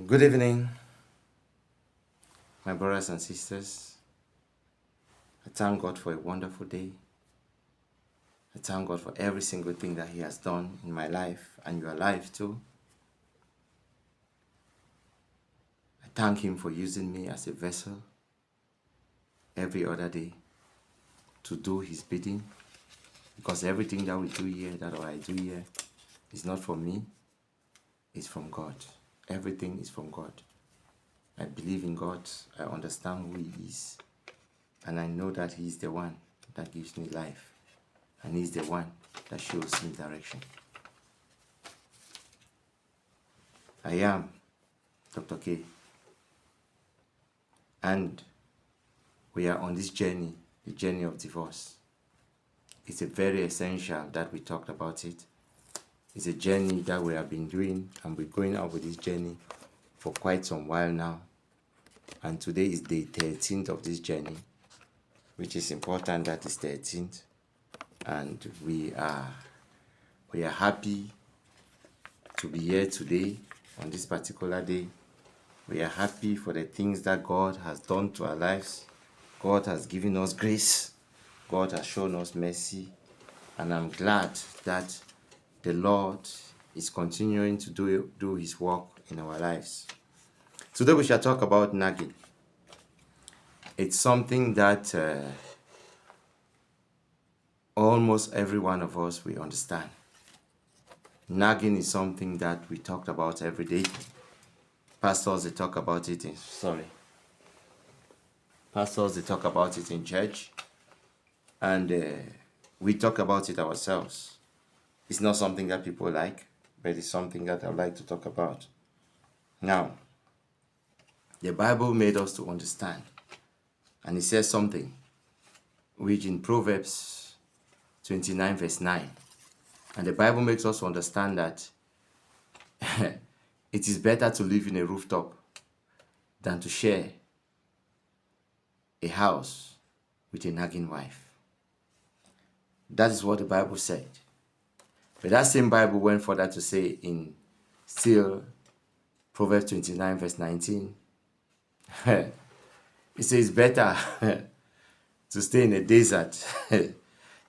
Good evening, my brothers and sisters. I thank God for a wonderful day. I thank God for every single thing that He has done in my life and your life too. I thank Him for using me as a vessel every other day to do His bidding, because everything that we do here, that I do here, is not from me, it's from God. Everything is from God. I believe in God, I understand who He is, and I know that He is the one that gives me life, and He's the one that shows me direction. I am Dr. K, and we are on this journey, the journey of divorce. It's a very essential that we talked about it. It's a journey that we have been doing, and we're going out with this journey for quite some while now. And today is day 13th of this journey, which is important that it's 13th. And we are happy to be here today on this particular day. We are happy for the things that God has done to our lives. God has given us grace. God has shown us mercy. And I'm glad that the Lord is continuing to do His work in our lives. Today we shall talk about nagging. It's something that almost every one of us will understand. Nagging is something that we talked about every day. Pastors, they talk about it in church, and we talk about it ourselves. It's not something that people like, but it's something that I like to talk about. Now, the Bible made us to understand, and it says something, which in Proverbs 29 verse 9, and the Bible makes us understand that it is better to live in a rooftop than to share a house with a nagging wife. That is what the Bible said. But that same Bible went further to say in still Proverbs 29 verse 19, it says better to stay in a desert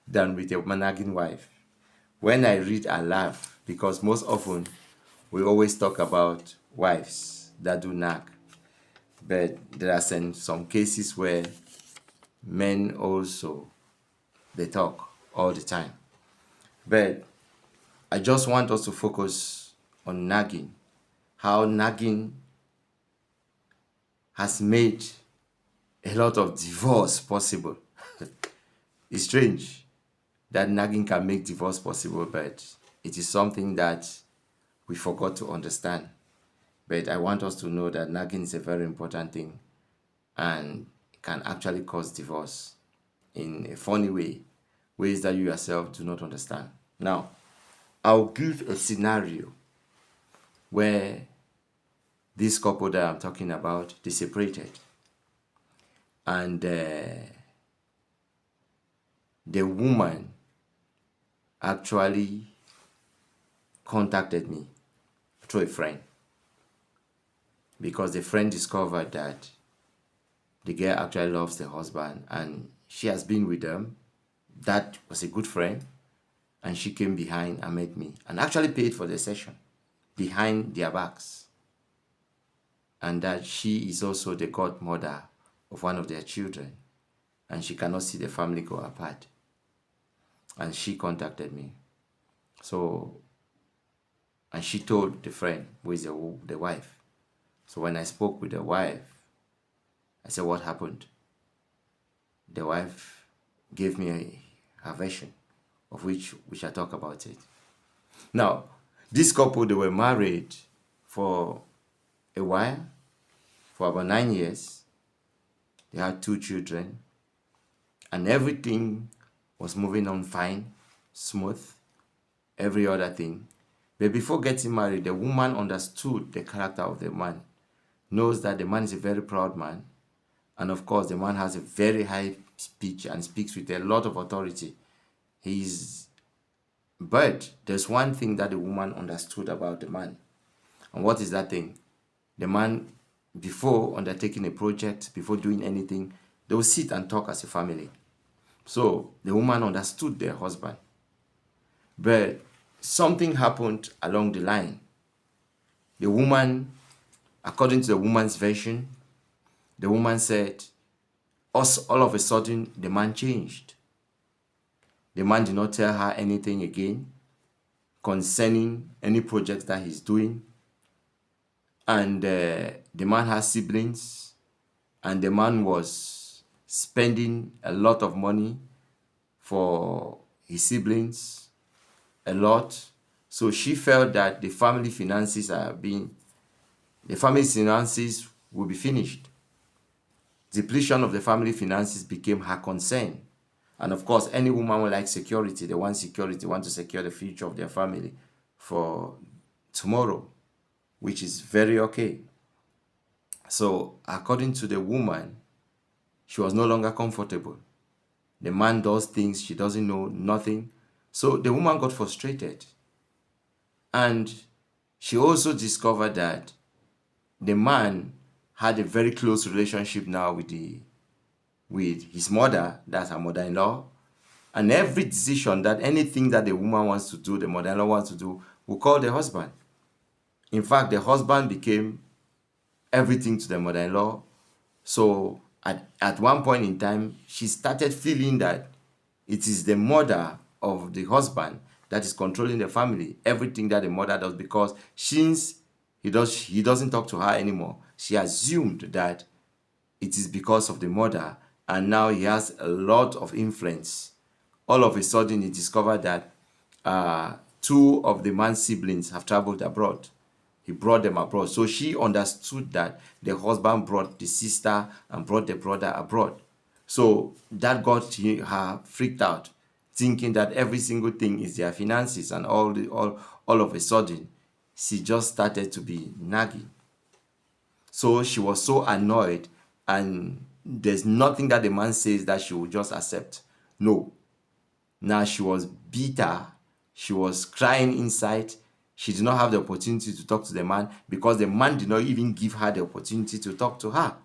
than with a nagging wife. When I read, I laugh, because most often we always talk about wives that do nag. But there are some cases where men also, they talk all the time. But I just want us to focus on nagging, how nagging has made a lot of divorce possible. It's strange that nagging can make divorce possible, but it is something that we forgot to understand. But I want us to know that nagging is a very important thing, and it can actually cause divorce in a funny way, ways that you yourself do not understand. Now, I'll give a scenario where this couple that I'm talking about, they separated. And the woman actually contacted me through a friend, because the friend discovered that the girl actually loves the husband and she has been with them. That was a good friend, and she came behind and met me and actually paid for the session behind their backs, and that she is also the godmother of one of their children, and she cannot see the family go apart. And she contacted me. And she told the friend, who is the wife. So when I spoke with the wife, I said, what happened? The wife gave me her version, of which we shall talk about it. Now, this couple, they were married for a while, for about 9 years. They had 2 children, and everything was moving on fine, smooth, every other thing. But before getting married, the woman understood the character of the man, knows that the man is a very proud man, and of course, the man has a very high speech and speaks with a lot of authority. But there's one thing that the woman understood about the man. And what is that thing? The man, before undertaking a project, before doing anything, they will sit and talk as a family. So the woman understood their husband. But something happened along the line. The woman, according to the woman's version, the woman said, all of a sudden, the man changed. The man did not tell her anything again concerning any project that he's doing. And the man has siblings, and the man was spending a lot of money for his siblings, a lot. So she felt that the family finances will be finished. Depletion of the family finances became her concern. And of course, any woman would like security. They want security, want to secure the future of their family for tomorrow, which is very okay. So according to the woman, she was no longer comfortable. The man does things she doesn't know, nothing. So the woman got frustrated. And she also discovered that the man had a very close relationship now with his mother, that's her mother-in-law. And every decision, that anything that the woman wants to do, the mother-in-law wants to do, will call the husband. In fact, the husband became everything to the mother-in-law. So at one point in time, she started feeling that it is the mother of the husband that is controlling the family, everything that the mother does, because since he doesn't talk to her anymore, she assumed that it is because of the mother, and now he has a lot of influence. All of a sudden, he discovered that two of the man's siblings have traveled abroad. He brought them abroad. So she understood that the husband brought the sister and brought the brother abroad. So that got her freaked out, thinking that every single thing is their finances, and all of a sudden, she just started to be nagging. So she was so annoyed, and there's nothing that the man says that she would just accept. No. Now she was bitter. She was crying inside. She did not have the opportunity to talk to the man because the man did not even give her the opportunity to talk to her.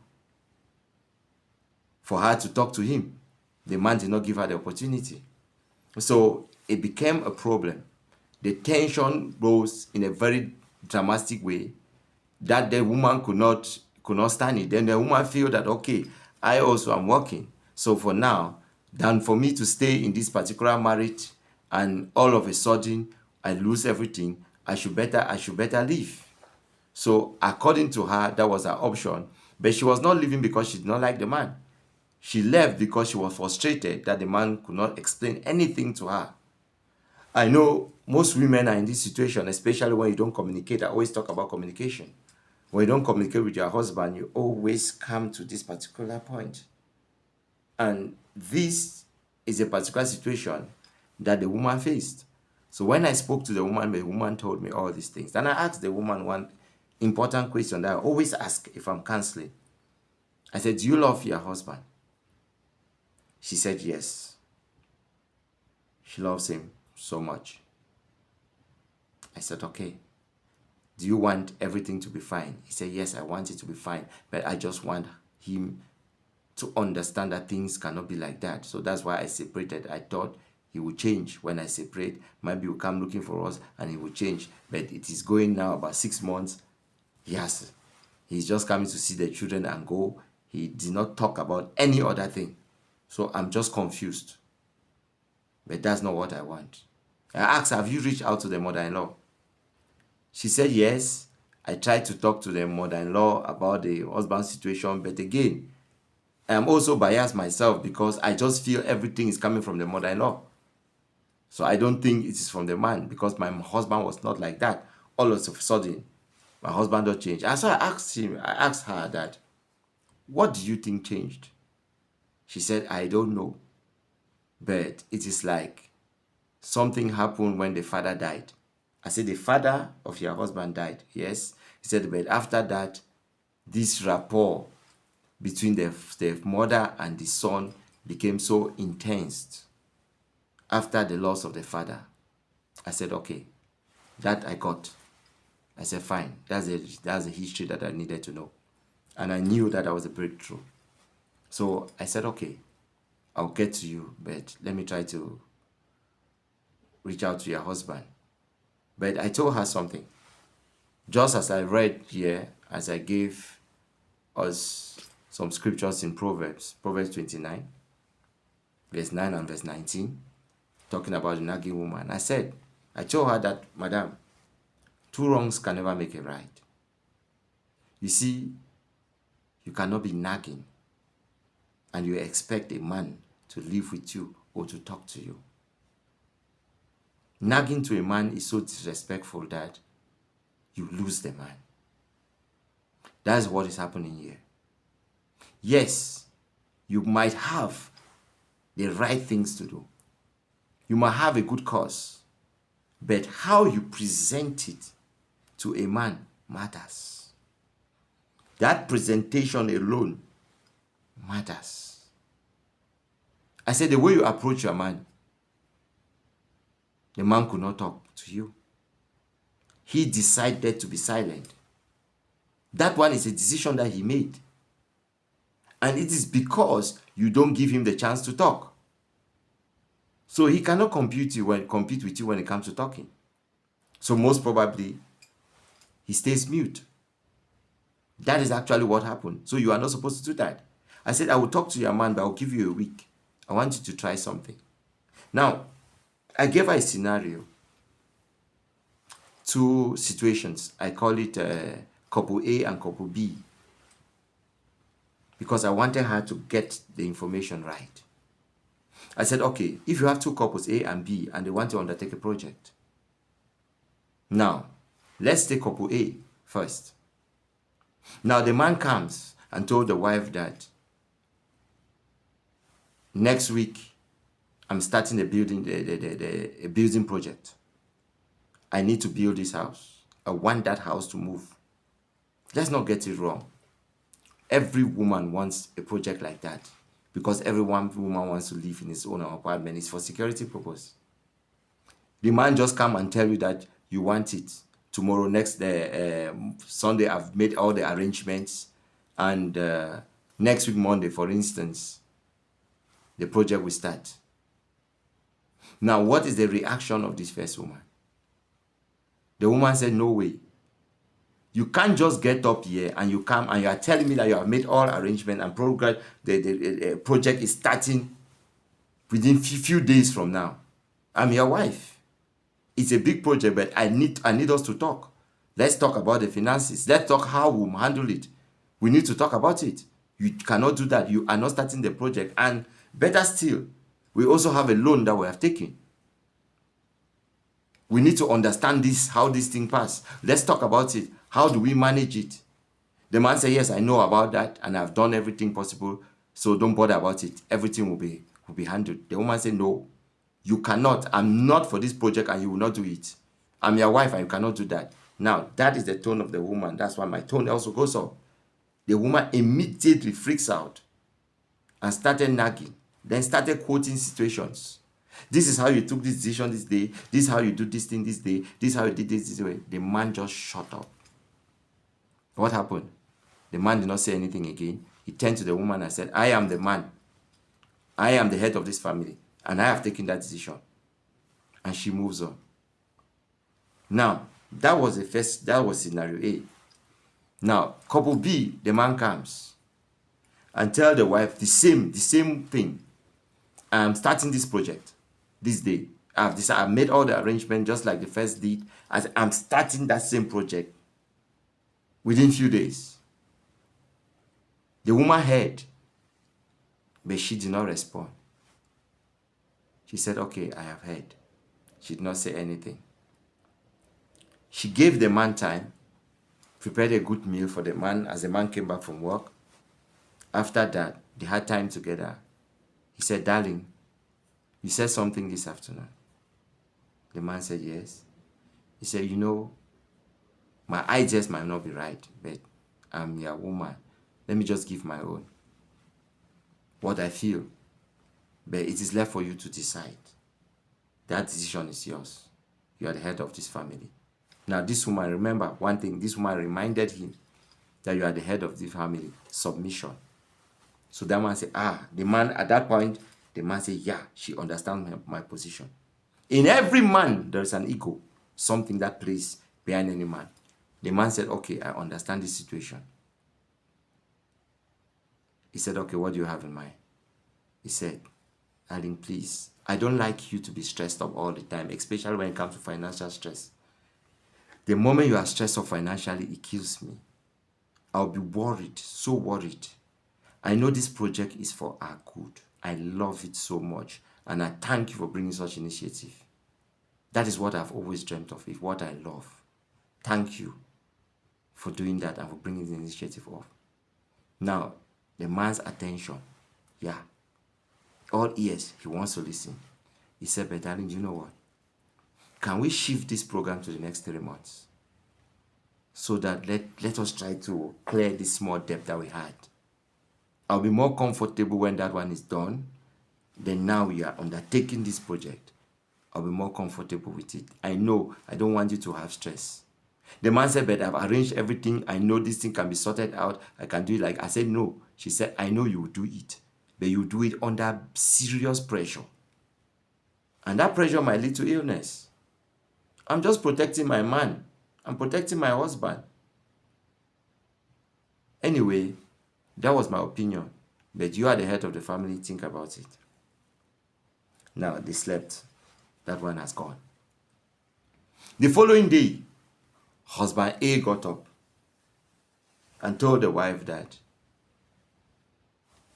For her to talk to him, the man did not give her the opportunity. So it became a problem. The tension rose in a very dramatic way that the woman could not stand it. Then the woman feel that, okay, I also am working. So for now, than for me to stay in this particular marriage and all of a sudden I lose everything, I should better leave. So according to her, that was her option. But she was not leaving because she did not like the man. She left because she was frustrated that the man could not explain anything to her. I know most women are in this situation, especially when you don't communicate. I always talk about communication. When you don't communicate with your husband, you always come to this particular point. And this is a particular situation that the woman faced. So when I spoke to the woman told me all these things. Then I asked the woman one important question that I always ask if I'm counseling. I said, do you love your husband? She said yes. She loves him so much. I said, okay. Do you want everything to be fine? He said, yes, I want it to be fine. But I just want him to understand that things cannot be like that. So that's why I separated. I thought he would change when I separate. Maybe he will come looking for us and he will change. But it is going now about 6 months. He's just coming to see the children and go. He did not talk about any other thing. So I'm just confused. But that's not what I want. I asked, have you reached out to the mother-in-law? She said, yes. I tried to talk to the mother-in-law about the husband's situation. But again, I am also biased myself because I just feel everything is coming from the mother-in-law. So I don't think it is from the man because my husband was not like that. All of a sudden, my husband don't change. And so I asked her that, what do you think changed? She said, I don't know. But it is like something happened when the father died. I said, the father of your husband died. Yes. He said, but after that, this rapport between the mother and the son became so intense after the loss of the father. I said, okay, that I got. I said, fine. That's the history that I needed to know. And I knew that was a breakthrough. So I said, okay, I'll get to you, but let me try to reach out to your husband. But I told her something. Just as I read here, as I gave us some scriptures in Proverbs 29, verse 9 and verse 19, talking about the nagging woman. I told her that, Madam, two wrongs can never make a right. You see, you cannot be nagging and you expect a man to live with you or to talk to you. Nagging to a man is so disrespectful that you lose the man. That's what is happening here. Yes, you might have the right things to do. You might have a good cause, but how you present it to a man matters. That presentation alone matters. I said the way you approach your man, the man could not talk to you. He decided to be silent. That one is a decision that he made. And it is because you don't give him the chance to talk. So he cannot compete with you when it comes to talking. So most probably, he stays mute. That is actually what happened. So you are not supposed to do that. I said, I will talk to your man, but I will give you a week. I want you to try something. Now, I gave her a scenario. Two situations. I call it couple A and couple B. Because I wanted her to get the information right. I said, okay, if you have two couples, A and B, and they want to undertake a project. Now, let's take couple A first. Now, the man comes and told the wife that next week, I'm starting a building project. I need to build this house. I want that house to move. Let's not get it wrong. Every woman wants a project like that because every woman wants to live in his own apartment. It's for security purpose. The man just come and tell you that you want it. Tomorrow, next Sunday, I've made all the arrangements. And next week, Monday, for instance, the project will start. Now, what is the reaction of this first woman? The woman said, no way. You can't just get up here and you come and you are telling me that you have made all arrangements and program. The project is starting within few days from now. I'm your wife. It's a big project, but I need us to talk. Let's talk about the finances. Let's talk how we'll handle it. We need to talk about it. You cannot do that. You are not starting the project. And better still, we also have a loan that we have taken. We need to understand this, how this thing passed. Let's talk about it. How do we manage it? The man said, yes, I know about that, and I've done everything possible, so don't bother about it. Everything will be handled. The woman said, no, you cannot. I'm not for this project, and you will not do it. I'm your wife, and you cannot do that. Now, that is the tone of the woman. That's why my tone also goes up. The woman immediately freaks out and started nagging, then started quoting situations. This is how you took this decision this day. This is how you do this thing this day. This is how you did this way. The man just shut up. What happened? The man did not say anything again. He turned to the woman and said, I am the man. I am the head of this family. And I have taken that decision. And she moves on. Now, that was scenario A. Now, couple B, the man comes and tell the wife the same thing. I'm starting this project this day. I've made all the arrangements just like the first did. As I'm starting that same project within few days. The woman heard, but she did not respond. She said, okay, I have heard. She did not say anything. She gave the man time, prepared a good meal for the man as the man came back from work. After that, they had time together. He said, darling, you said something this afternoon. The man said, yes. He said, you know, my ideas might not be right, but I'm your woman. Let me just give my own. What I feel. But it is left for you to decide. That decision is yours. You are the head of this family. Now, this woman, remember one thing, this woman reminded him that you are the head of the family. Submission. So that man said, the man at that point, the man said, yeah, she understands my position. In every man, there is an ego, something that plays behind any man. The man said, okay, I understand this situation. He said, okay, what do you have in mind? He said, darling, please, I don't like you to be stressed up all the time, especially when it comes to financial stress. The moment you are stressed up financially, it kills me. I'll be worried, so worried. I know this project is for our good. I love it so much. And I thank you for bringing such initiative. That is what I've always dreamt of, is what I love. Thank you for doing that and for bringing the initiative up. Now, the man's attention, yeah, all ears, he wants to listen. He said, but darling, you know what? Can we shift this program to the next 3 months? So that let us try to clear this small debt that we had. I'll be more comfortable when that one is done. Then now we are undertaking this project. I'll be more comfortable with it. I know I don't want you to have stress. The man said, but I've arranged everything. I know this thing can be sorted out. I can do it. Like I said, no. She said, I know you will do it. But you do it under serious pressure. And that pressure might lead to illness. I'm just protecting my man. I'm protecting my husband. Anyway, that was my opinion. But you are the head of the family. Think about it. Now, they slept. That one has gone. The following day, husband A got up and told the wife that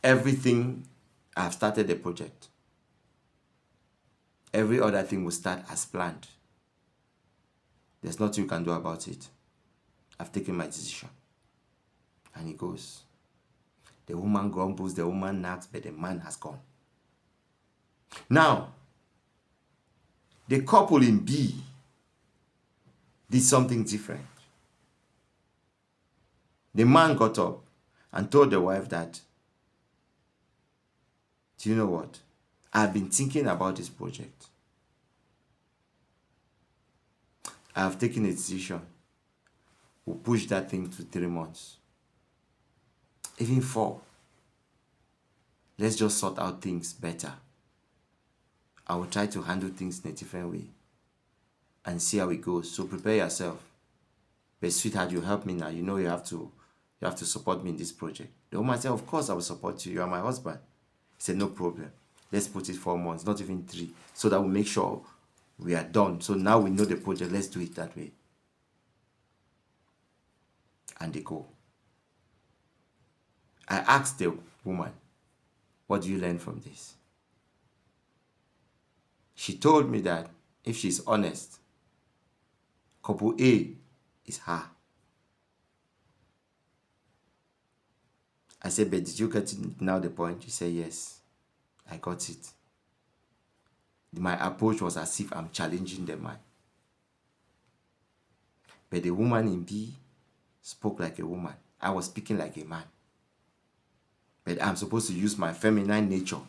everything, I've started the project. Every other thing will start as planned. There's nothing you can do about it. I've taken my decision. And he goes. The woman grumbles, the woman nags, but the man has gone. Now, the couple in B did something different. The man got up and told the wife that, do you know what? I've been thinking about this project. I have taken a decision. We'll push that thing to 3 months. Even 4. Let's just sort out things better. I will try to handle things in a different way and see how it goes. So prepare yourself. But sweetheart, you help me now. You know you have to support me in this project. The woman said, of course I will support you. You are my husband. He said, no problem. Let's put it 4 months, not even 3, so that we make sure we are done. So now we know the project. Let's do it that way. And they go. I asked the woman, what do you learn from this? She told me that if she's honest, couple A is her. I said, but did you get it now the point? She said, yes, I got it. My approach was as if I'm challenging the man. But the woman in B spoke like a woman. I was speaking like a man. But I'm supposed to use my feminine nature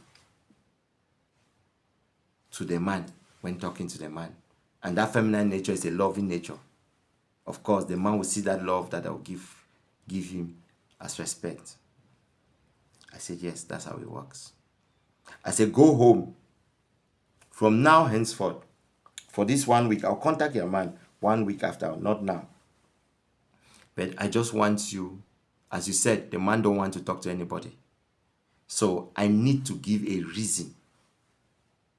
to the man when talking to the man. And that feminine nature is a loving nature. Of course, the man will see that love that I will give him as respect. I said, yes, that's how it works. I said, go home. From now henceforth, for this 1 week, I'll contact your man 1 week after, not now. But I just want you, as you said, the man don't want to talk to anybody. So I need to give a reason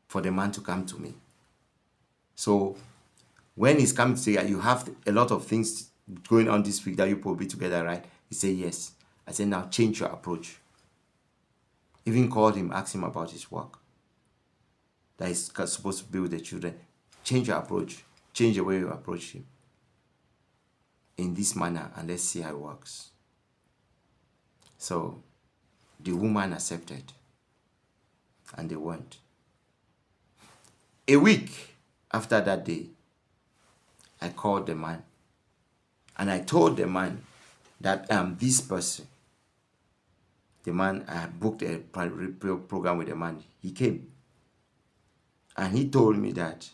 for the man to come to me. So when he's coming to say, you have a lot of things going on this week that you will be together, right? He said, yes. I said, now change your approach. Even called him, asked him about his work that he's supposed to be with the children. Change your approach. Change the way you approach him in this manner, and let's see how it works. So the woman accepted, and they went. A week after that day, I called the man, and I told the man that this person. The man, I had booked a program with the man. He came, and he told me that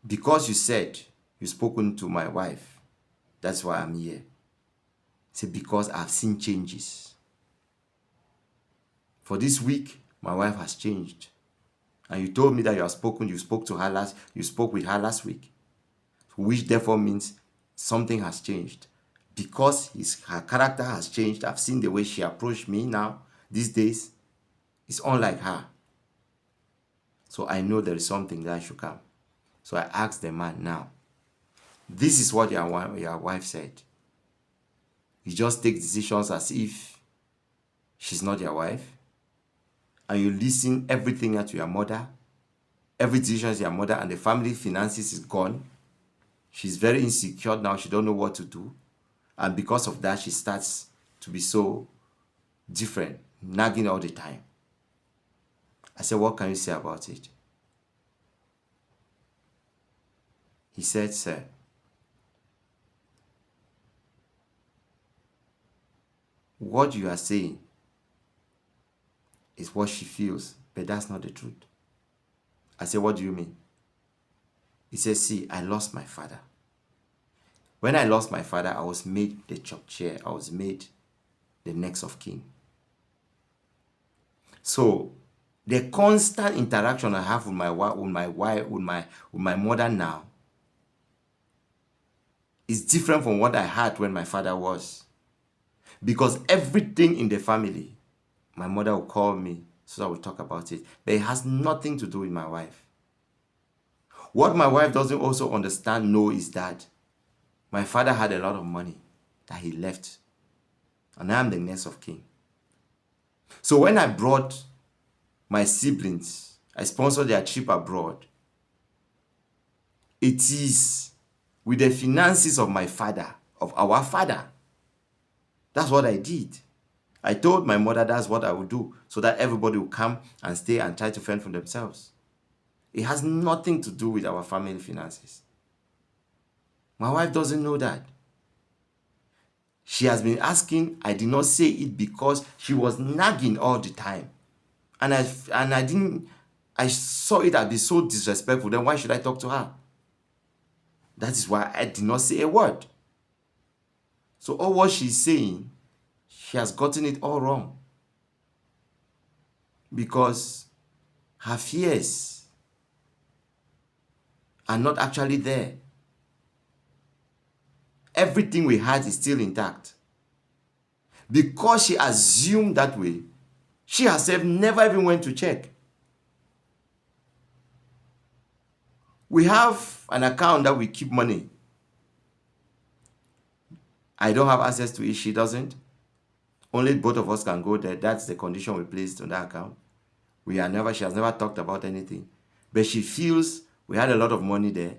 because you said you've spoken to my wife, that's why I'm here. Say, because I've seen changes. For this week, my wife has changed. And you told me that you spoke with her last week. Which therefore means something has changed. Because her character has changed. I've seen the way she approached me now, these days. It's unlike her. So I know there is something that should come. So I asked the man now. This is what your wife said. You just take decisions as if she's not your wife. And you listen everything to your mother. Every decision is your mother, and the family finances is gone. She's very insecure now. She don't know what to do. And because of that, she starts to be so different, nagging all the time. I said, what can you say about it? He said, sir, what you are saying is what she feels, but that's not the truth. I said, what do you mean? He said, see, I lost my father. When I lost my father, I was made the chop chair. I was made the next of kin. So the constant interaction I have with my wife, with my mother now is different from what I had when my father was. Because everything in the family, my mother will call me so that we'll talk about it. But it has nothing to do with my wife. What my wife doesn't also know is that my father had a lot of money that he left. And I am the next of kin. So when I brought my siblings, I sponsored their trip abroad. It is with the finances of my father, of our father. That's what I did. I told my mother that's what I would do, so that everybody will come and stay and try to fend for themselves. It has nothing to do with our family finances. My wife doesn't know that. She has been asking. I did not say it because she was nagging all the time. And I saw it as being so disrespectful. Then why should I talk to her? That is why I did not say a word. So all what she's saying, she has gotten it all wrong. Because her fears are not actually there. Everything we had is still intact. Because she assumed that way, she herself never even went to check. We have an account that we keep money. I don't have access to it. She doesn't. Only both of us can go there. That's the condition we placed on that account. She has never talked about anything. But she feels we had a lot of money there.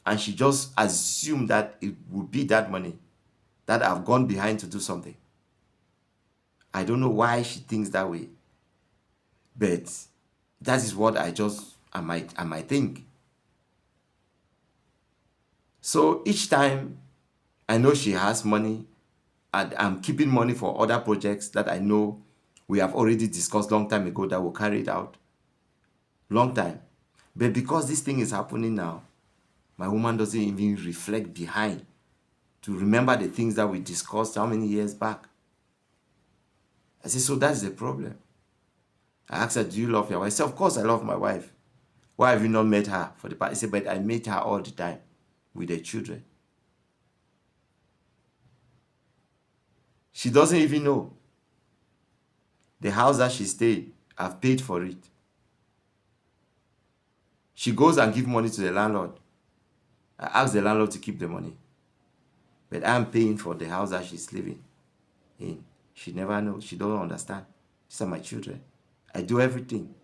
And she just assumed that it would be that money that I've gone behind to do something. I don't know why she thinks that way. But that is what I might think. So each time I know she has money and I'm keeping money for other projects that I know we have already discussed long time ago that will carry it out. Long time. But because this thing is happening now, my woman doesn't even reflect behind to remember the things that we discussed how many years back. I said, so that's the problem. I asked her, do you love your wife? I said, of course I love my wife. Why have you not met her for the past? I said, but I meet her all the time with the children. She doesn't even know. The house that she stayed, I've paid for it. She goes and gives money to the landlord. I asked the landlord to keep the money. But I'm paying for the house that she's living in. She never knows. She doesn't understand. These are my children. I do everything.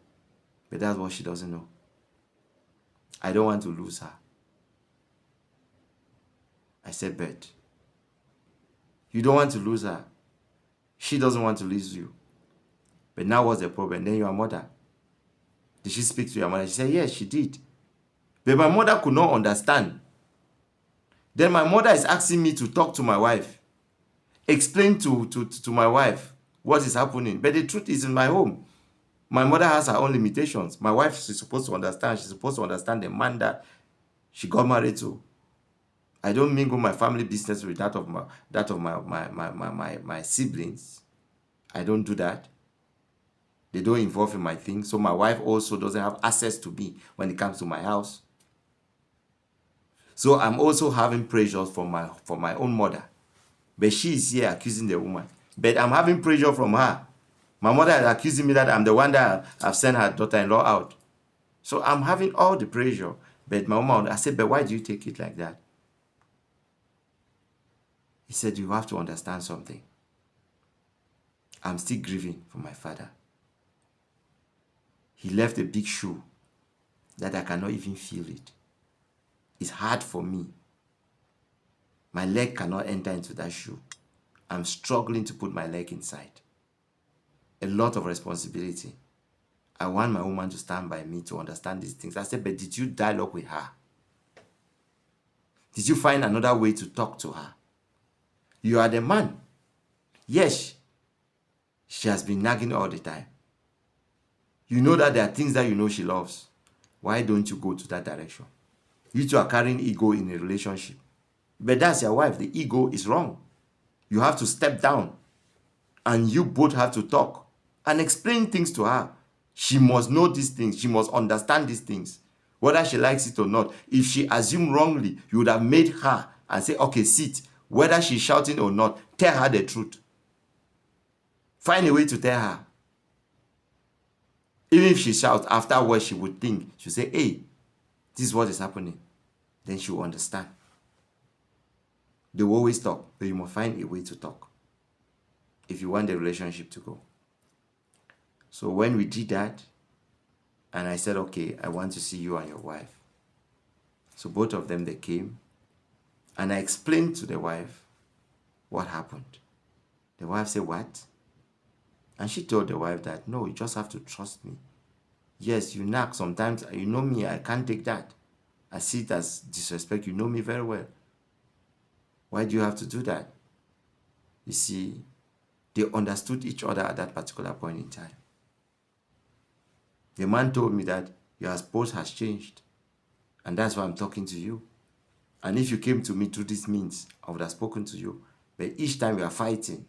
But that's what she doesn't know. I don't want to lose her. I said, but you don't want to lose her. She doesn't want to lose you. But now what's the problem? Then your mother. Did she speak to your mother? She said, yes, she did. But my mother could not understand. Then my mother is asking me to talk to my wife. Explain to my wife what is happening. But the truth is in my home. My mother has her own limitations. My wife is supposed to understand. She's supposed to understand the man that She got married too. I don't mingle my family business with that of my siblings. I don't do that. They don't involve in my things. So my wife also doesn't have access to me when it comes to my house. So I'm also having pressure from my own mother. But she is here accusing the woman. But I'm having pressure from her. My mother is accusing me that I'm the one that have sent her daughter-in-law out. So I'm having all the pressure. But my mom, I said, but why do you take it like that? He said, you have to understand something. I'm still grieving for my father. He left a big shoe that I cannot even feel it. It's hard for me. My leg cannot enter into that shoe. I'm struggling to put my leg inside. A lot of responsibility. I want my woman to stand by me to understand these things. I said, but did you dialogue with her? Did you find another way to talk to her? You are the man. Yes, she has been nagging all the time. You know that there are things that you know she loves. Why don't you go to that direction? You two are carrying ego in a relationship. But that's your wife. The ego is wrong. You have to step down. And you both have to talk and explain things to her. She must know these things. She must understand these things. Whether she likes it or not. If she assumed wrongly, you would have made her and say, okay, sit. Whether she's shouting or not, tell her the truth. Find a way to tell her. Even if she shouts, afterwards she would think. She'll say, hey, this is what is happening. Then she will understand. They will always talk, but you must find a way to talk if you want the relationship to go. So when we did that, and I said, okay, I want to see you and your wife. So both of them, they came, and I explained to the wife what happened. The wife said, what? And she told the wife that, no, you just have to trust me. Yes, you nag sometimes. You know me, I can't take that. I see it as disrespect. You know me very well. Why do you have to do that? You see, they understood each other at that particular point in time. The man told me that your spouse has changed. And that's why I'm talking to you. And if you came to me through this means, I would have spoken to you. But each time we are fighting,